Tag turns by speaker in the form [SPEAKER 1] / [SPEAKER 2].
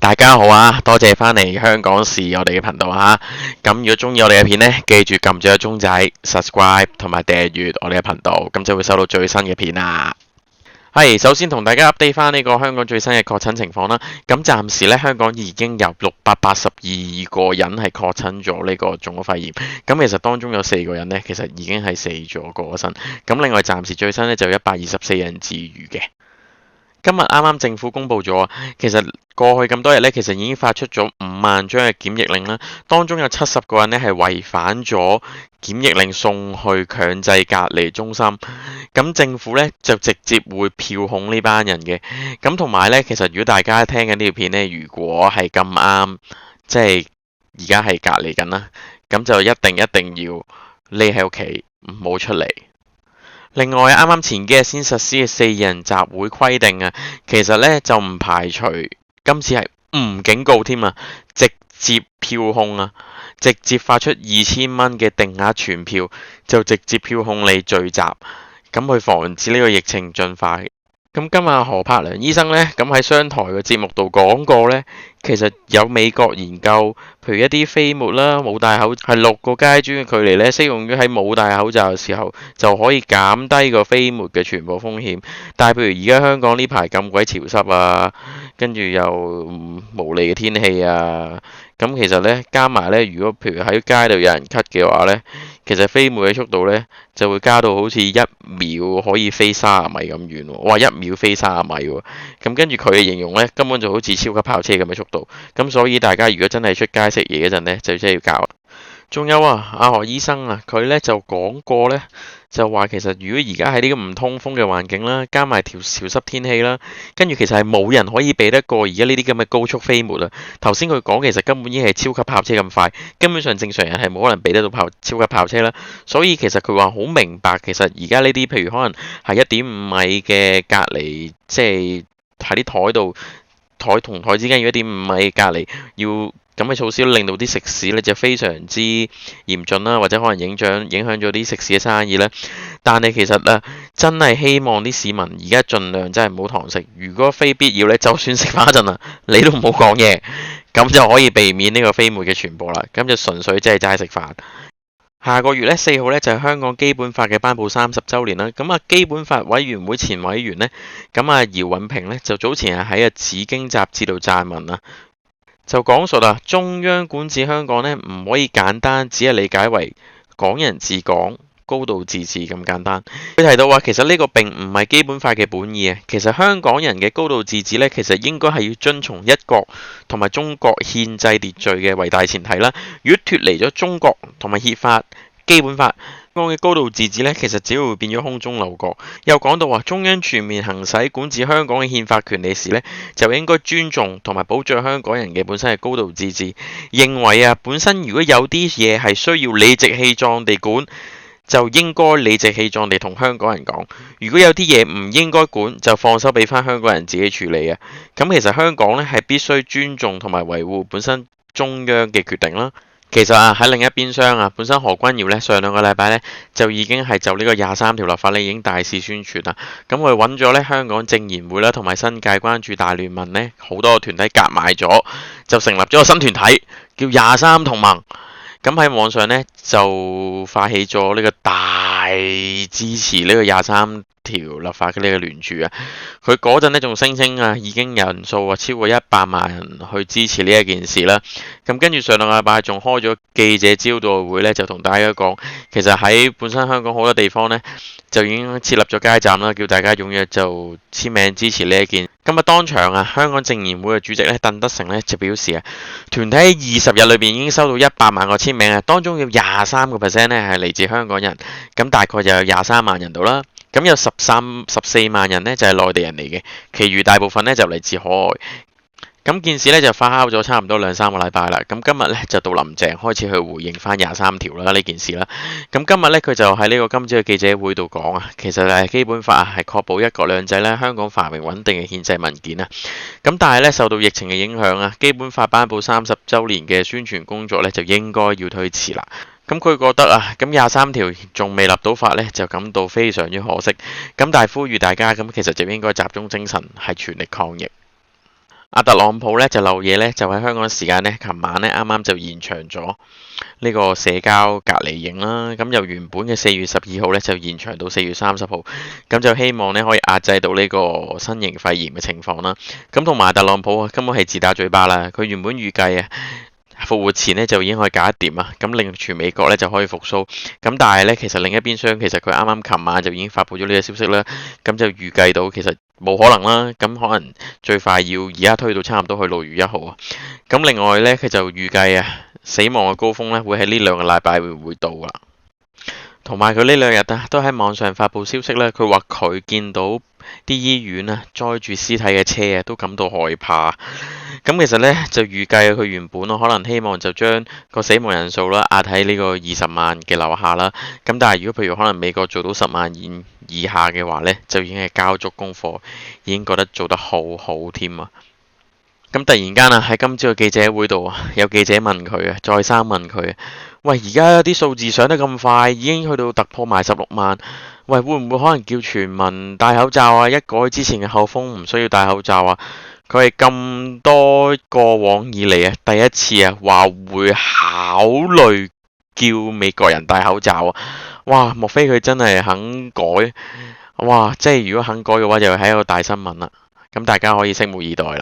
[SPEAKER 1] 大家好啊，多謝返嚟香港事我哋嘅頻道啊。咁如果中意我哋嘅片呢，記住撳住個鐘仔 subscribe 同埋訂閱我哋嘅頻道，咁就會收到最新嘅片啦。係，首先同大家 update 翻呢個香港最新嘅確診情況啦。咁暫時咧，香港已經有682個人係確診咗呢個中咗肺炎。咁其實當中有4個人呢，其實已經係死咗過身。咁另外暫時最新呢，就有124人治癒嘅。今日啱啱政府公布咗啊，其實過去咁多日咧，其實已經發出咗5萬張嘅檢疫令啦，當中有70個人咧係違反咗檢疫令，送去強制隔離中心。咁政府咧就直接會票控呢班人嘅。咁同埋咧，其實如果大家聽緊呢條片咧，如果係咁啱，即係而家係隔離緊啦，咁就一定要匿喺屋企，唔好出嚟。另外，啱啱前幾日先實施嘅4人集會規定啊，其實咧就唔排除今次係唔警告添啊，直接票控啊，直接發出2000蚊嘅定額傳票，就直接票控你聚集，咁去防止呢個疫情進化。咁今日何柏良醫生呢，咁喺商台嘅節目度講過呢，其實有美國研究，譬如一啲飛沫啦，冇戴口罩係6個階磚嘅距離呢，適用於喺冇戴口罩嘅時候，就可以減低個飛沫嘅傳播風險。但係譬如而家香港呢排咁鬼潮濕啊，跟住又無理嘅天氣啊，咁其實呢，加埋呢，如果譬如喺街度有人咳嘅話呢，其實飛沫嘅速度呢，就會加到好似1秒可以飛30米咁遠喎，哇！1秒飛30米喎，咁跟住佢嘅形容呢，根本就好似超級跑車咁嘅速度，咁所以大家如果真係出街食嘢嗰陣呢，就真係要教。仲有啊，阿何醫生啊，佢呢就講過呢，就話其實如果而家喺呢個唔通風嘅環境啦，加埋潮濕天氣啦，跟住其實係冇人可以避得過而家呢啲咁嘅高速飛沫啊。頭先佢講其實根本已經係超級跑車咁快，根本上正常人係冇可能避得到超級跑車啦。所以其實佢話好明白，其實而家呢啲譬如可能係1.5米嘅隔離，即係喺啲台度台同台之間要1.5米隔離，要咁嘅措施令到啲食肆咧就非常之嚴峻啦，或者可能影響咗啲食肆嘅生意啦。但係其實啊，真係希望啲市民而家盡量真係唔好堂食。如果非必要咧，就算食飯嗰陣啊，你都唔好講嘢，咁就可以避免呢個飛沫嘅傳播啦。咁就純粹即係齋食飯。下個月咧4號咧就係香港基本法嘅頒布30週年啦。咁啊，基本法委員會前委員呢，咁啊姚允平呢，就早前係喺紫荊雜誌度撰文啊。就講述啊，中央管治香港呢，唔可以簡單只係理解為港人治港、高度自治咁簡單。佢提到話，其實呢個並唔係基本法嘅本意啊。其實香港人嘅高度自治呢，其實應該係要遵從一國同埋中國憲制秩序嘅為大前提啦。如果脫離咗中國同埋憲法、基本法，香港嘅高度自治呢，其實只會變咗空中樓閣。又講到話，中央全面行使管治香港嘅憲法權利時呢，就應該尊重同埋保障香港人嘅本身係高度自治。認為啊，本身如果有啲嘢係需要理直氣壯地管，就應該理直氣壯地同香港人講。如果有啲嘢唔應該管，就放手俾翻香港人自己處理啊。咁其實香港呢，係必須尊重同埋維護本身中央嘅決定啦。其實啊，喺另一邊廂啊，本身何君堯呢，上2個禮拜呢，就已經係就呢個23條立法呢已經大肆宣傳啦。咁我哋揾咗呢香港政研會啦，同埋新界關注大聯盟呢，好多個團體夾埋咗，就成立咗個新團體，叫23同盟。咁喺網上呢，就發起咗呢個大支持呢個23條立法嘅呢個聯署啊。佢嗰陣呢仲聲稱啊，已經有人數超過100萬人去支持呢一件事啦。咁跟住上2個禮拜仲開咗記者招待會呢，就同大家講，其實喺本身香港好多地方呢，就已經設立咗街站啦，叫大家踴躍就簽名支持呢一件。今日當場啊，香港政研會嘅主席咧鄧德成咧就表示啊，團體喺20日裏邊已經收到100萬個簽名啊，當中有23% 咧係嚟自香港人，咁大概就有23萬人度啦。咁有14萬人呢就係內地人嚟嘅，其餘大部分呢就嚟自海外。咁件事呢就發酵咗差唔多2-3個禮拜啦。咁今日呢就到林鄭開始去回應翻23條啦呢件事啦。咁今日呢佢就喺呢個今朝嘅記者會度講啊，其實基本法係確保一國兩制呢香港繁榮穩定嘅憲制文件啊。咁但係呢受到疫情嘅影響啊，基本法頒布30週年嘅宣傳工作呢就應該要推遲啦。咁佢覺得啊，咁23條仲未立到法呢，就感到非常之可惜。咁但係呼籲大家咁其實就應該集中精神係全力抗疫。阿特朗普咧就漏嘢咧，就喺香港時間咧，琴晚咧啱啱就延長咗呢個社交隔離營啦。咁由原本嘅4月12號咧就延長到4月30號，咁就希望咧可以壓制到呢個新型肺炎嘅情況啦。咁同埋特朗普啊，根本係自打嘴巴啦。佢原本預計啊，復活前咧就已經可以搞掂啊，咁令全美國咧就可以復甦。咁但係咧，其實另一邊廂，其實佢啱啱琴晚就已經發布咗呢個消息啦。咁就預計到其實冇可能啦，咁可能最快要而家推到差唔多去6月1號啊。咁另外咧，佢就預計啊，死亡嘅高峰咧會喺呢兩個禮拜會到啦。同埋佢呢兩日啊，都喺網上發布消息咧，佢話佢見到啲醫院啊載住屍體嘅車啊，都感到害怕。咁其實咧就預計佢原本可能希望就將個死亡人數啦壓喺呢個20萬嘅樓下啦。咁但係如果譬如可能美國做到10萬以下嘅話咧，就已經係交足功課，已經覺得做得好好添啊！咁突然間啊，喺今朝嘅記者會度啊，有記者問佢啊，再三問佢啊，喂，而家啲數字上得咁快，已經去到突破埋16萬，喂，會唔會可能叫全民戴口罩啊？一改之前嘅口風，唔需要戴口罩啊？佢係咁多過往以嚟啊，第一次啊話會考慮叫美國人戴口罩啊！哇，莫非佢真係肯改？哇，即係如果肯改嘅話，就係一個大新聞啦。咁大家可以拭目以待啦。